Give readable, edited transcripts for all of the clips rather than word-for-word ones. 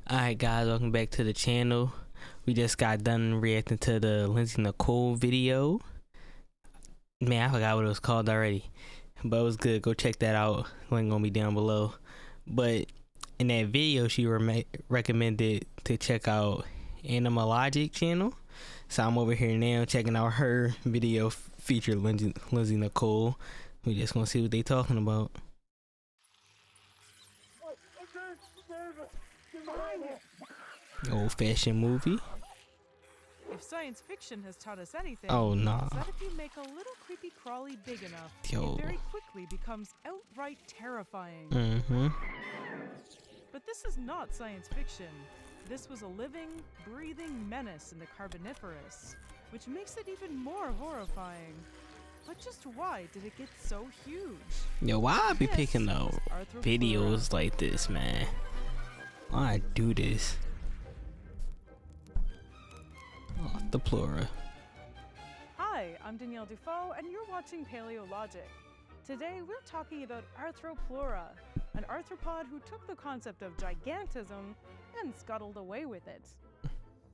Alright guys, welcome back to the channel. We just got done reacting to the Lindsay Nicole video. Man, I forgot what it was called already, but it was good. Go check that out. Link gonna be down below. But in that video, she recommended to check out Animalogic channel. So I'm over here now checking out her video featured Lindsay Nicole. We just gonna see what they talking about. Old-fashioned movie. If science fiction has taught us anything, Oh nah. it's that if you make a little creepy crawly big enough, Yo. it very quickly becomes outright terrifying. But this is not science fiction. This was a living, breathing menace in the Carboniferous, which makes it even more horrifying. But just why did it get so huge? Yo, why I be picking up Arthroplura. videos like this, man? Why I do this? Arthroplura. Hi, I'm Danielle Dufault, and you're watching Paleologic. Today, we're talking about Arthroplura, an arthropod who took the concept of gigantism and scuttled away with it.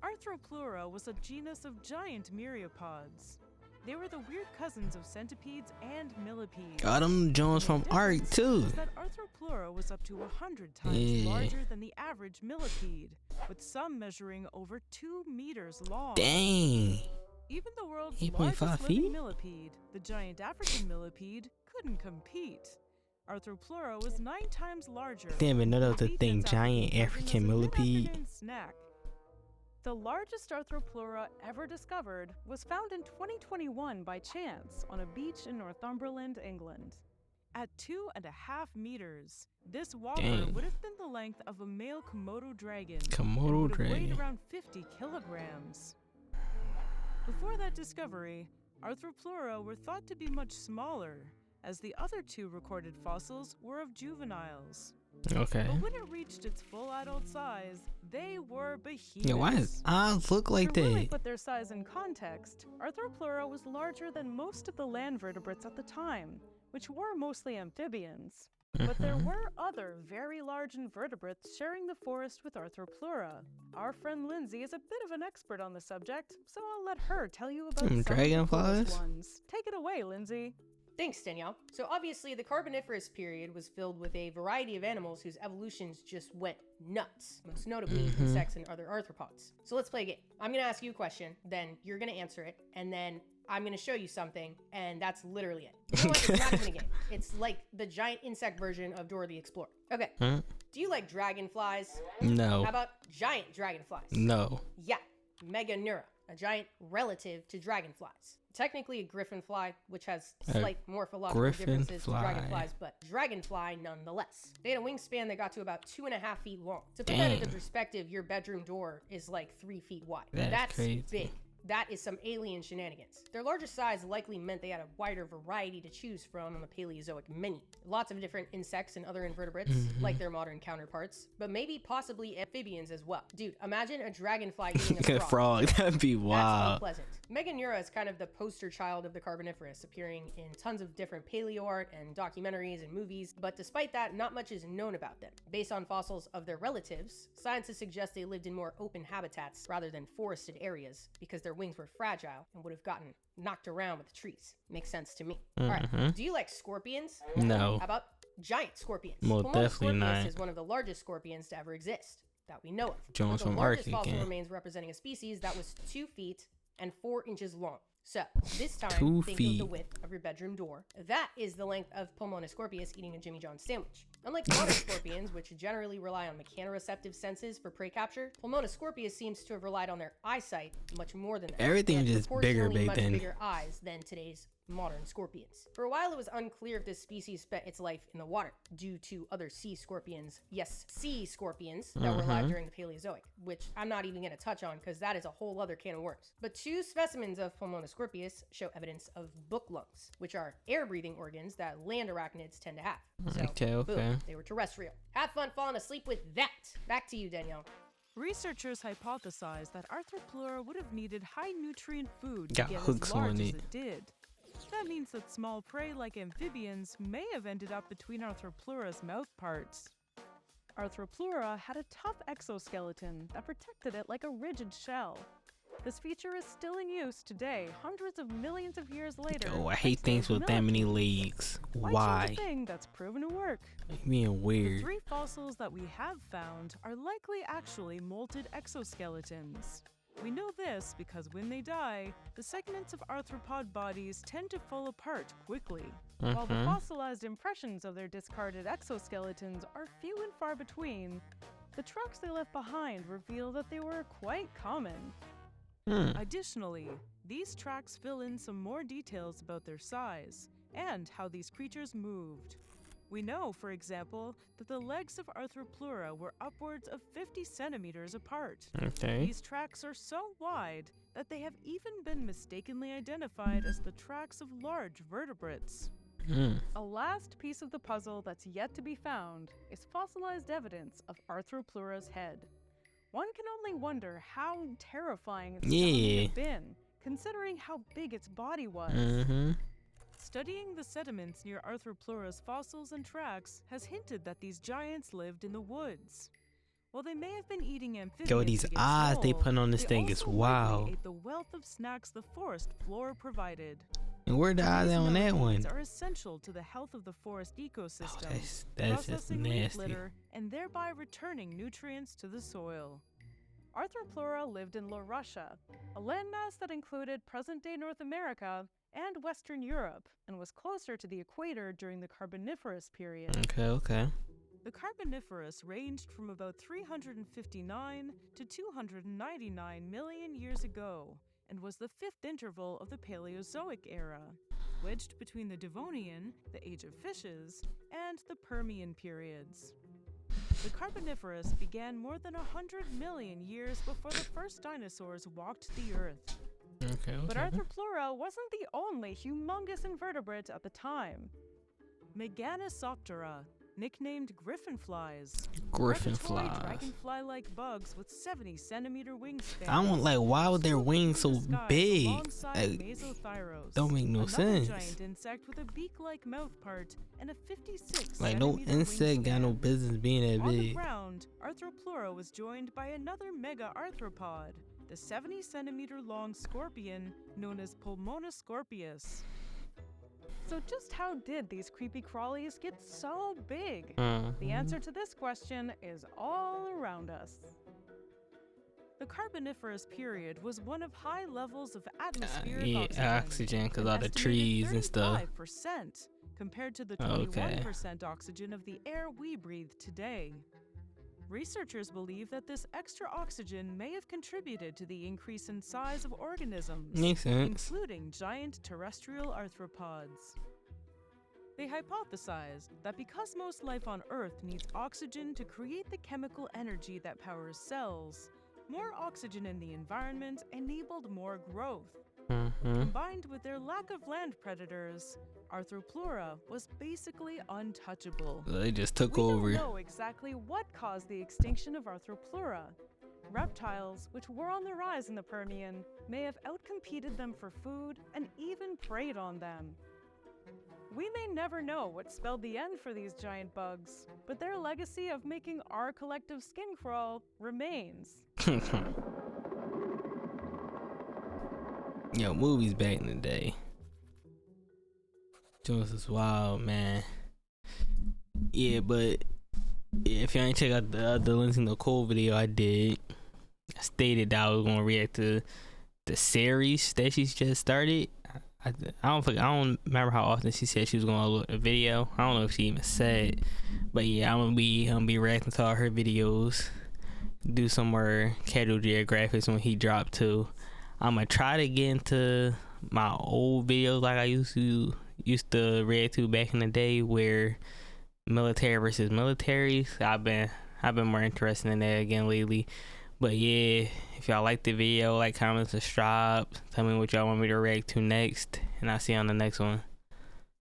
Arthroplura was a genus of giant myriapods. They were the weird cousins of centipedes and millipedes. Got them Jones from Ark too. That Arthroplura was up to 100 times larger than the average millipede, with some measuring over 2 meters long. Dang. Even the world's 8.5 largest feet? living millipede, the giant African millipede, couldn't compete. Arthroplura was 9 times larger. Damn, even know that was the Beat thing, its giant African African cousin as a millipede. mid-afternoon snack. The largest Arthroplura ever discovered was found in 2021 by chance on a beach in Northumberland, England. At 2.5 meters, this whopper Dang. would have been the length of a male Komodo dragon. Komodo and would have dragon. weighed around 50 kilograms. Before that discovery, Arthroplura were thought to be much smaller, as the other 2 recorded fossils were of juveniles. Okay. But when it reached its full adult size, they were behemoths. Yeah, why does eyes look like To really that? put their size in context, Arthroplura was larger than most of the land vertebrates at the time, which were mostly amphibians. But there were other very large invertebrates sharing the forest with Arthroplura. Our friend Lindsay is a bit of an expert on the subject, so I'll let her tell you about some of the Dragonflies? coolest ones. Take it away, Lindsay. Thanks, Danielle. So obviously the Carboniferous period was filled with a variety of animals whose evolutions just went nuts, most notably insects and other arthropods. So let's play a game. I'm going to ask you a question, then you're going to answer it, and then I'm going to show you something, and that's literally it. You know what? It's not even a game. It's like the giant insect version of Dora the Explorer. Okay. Do you like dragonflies? No. How about giant dragonflies? No. Yeah, Meganeura, a giant relative to dragonflies. Technically a griffinfly, which has slight morphological differences to griffinfly. dragonflies, but dragonfly nonetheless. They had a wingspan that got to about 2.5 feet long. To put that into Dang. perspective, your bedroom door is like 3 feet wide. That's crazy. Big. That is some alien shenanigans. Their larger size likely meant they had a wider variety to choose from on the Paleozoic menu. Lots of different insects and other invertebrates, like their modern counterparts, but maybe possibly amphibians as well. Dude, imagine a dragonfly eating a Good frog. frog. That'd be That's wild. unpleasant. Meganeura is kind of the poster child of the Carboniferous, appearing in tons of different paleo art and documentaries and movies, but despite that, not much is known about them. Based on fossils of their relatives, scientists suggest they lived in more open habitats rather than forested areas because their wings were fragile and would have gotten knocked around with the trees. Makes sense to me. All right, do you like scorpions? No. How about giant scorpions? Well, Pulmono definitely scorpius not. is one of the largest scorpions to ever exist that we know of. Jones With the from largest Ark fossil again. remains representing a species that was 2 feet and 4 inches long. So this time, 2 think feet. of the width of your bedroom door. That is the length of Pulmono scorpius eating a Jimmy John's sandwich. Unlike modern scorpions, which generally rely on mechanoreceptive senses for prey capture, Pulmono scorpius seems to have relied on their eyesight much more than that. Everything They had just bigger proportionally back much then. bigger eyes than today's modern scorpions. For a while, it was unclear if this species spent its life in the water due to other sea scorpions. Yes, sea scorpions that were alive during the Paleozoic, which I'm not even going to touch on because that is a whole other can of worms. But 2 specimens of Pulmono scorpius show evidence of book lungs, which are air-breathing organs that land arachnids tend to have. So, Okay. boom, they were terrestrial. Have fun falling asleep with that. Back to you, Danielle. Researchers hypothesized that Arthroplura would have needed high nutrient food to Got get hooks as large on as it. it did. That means that small prey like amphibians may have ended up between Arthroplura's mouth parts. Arthropleura had a tough exoskeleton that protected it like a rigid shell. This feature is still in use today, hundreds of millions of years later. Oh, I hate things with that many legs. Why? Choose a thing that's proven to work. Being weird. The 3 fossils that we have found are likely actually molted exoskeletons. We know this because when they die, the segments of arthropod bodies tend to fall apart quickly. While the fossilized impressions of their discarded exoskeletons are few and far between, the tracks they left behind reveal that they were quite common. Additionally, these tracks fill in some more details about their size and how these creatures moved. We know, for example, that the legs of Arthropleura were upwards of 50 centimeters apart. Okay. These tracks are so wide that they have even been mistakenly identified as the tracks of large vertebrates. A last piece of the puzzle that's yet to be found is fossilized evidence of Arthropleura's head. One can only wonder how terrifying its skeleton may have been, considering how big its body was. Studying the sediments near Arthropleura's fossils and tracks has hinted that these giants lived in the woods. While they may have been eating amphibians, Yo, these eyes they put on this thing is wow. Ate the wealth of snacks the forest floor provided. And where the eyes on that one? Are essential to the health of the forest ecosystem, that's just processing leaf nasty. litter and thereby returning nutrients to the soil. Arthropleura lived in Laurussia, a landmass that included present-day North America and Western Europe, and was closer to the equator during the Carboniferous period. Okay. The Carboniferous ranged from about 359 to 299 million years ago, and was the 5th interval of the Paleozoic era, wedged between the Devonian, the Age of Fishes, and the Permian periods. The Carboniferous began more than 100 million years before the first dinosaurs walked the Earth. Okay. But Arthropleura wasn't the only humongous invertebrate at the time. Meganisoptera, nicknamed griffinflies, Griffinflies. dragonfly-like bugs with 70-centimeter wingspan. I don't like. Why would their wings so big? Don't make no sense. Giant insect with a beak-like mouthpart and a 56. Like no insect got no business being that On the big. ground, Arthropleura was joined by another mega arthropod, the 70-centimeter long scorpion known as Pulmonoscorpius. So just how did these creepy crawlies get so big? The answer to this question is all around us. The Carboniferous period was one of high levels of atmospheric oxygen because all the trees and stuff. 35% compared to the 21% oxygen of the air we breathe today. Researchers believe that this extra oxygen may have contributed to the increase in size of organisms, Makes sense. including giant terrestrial arthropods. They hypothesized that because most life on Earth needs oxygen to create the chemical energy that powers cells, more oxygen in the environment enabled more growth. Combined with their lack of land predators, Arthropleura was basically untouchable. They just took We over. don't know exactly what caused the extinction of Arthropleura. Reptiles, which were on the rise in the Permian, may have outcompeted them for food and even preyed on them. We may never know what spelled the end for these giant bugs, but their legacy of making our collective skin crawl remains. Yo, movies back in the day. Jones is wild, man. Yeah, but if y'all ain't check out the other Lindsay Nicole video I did, I stated that I was gonna react to the series that she's just started. I don't remember how often she said she was gonna upload a video. I don't know if she even said, but yeah, I'm gonna be reacting to all her videos. Do some more casual geographics when he dropped too. I'm gonna try to get into my old videos like I used to react to back in the day, where military versus militaries. I've been more interested in that again lately. But yeah, if y'all like the video, like, comment, subscribe. Tell me what y'all want me to react to next, and I'll see you on the next one.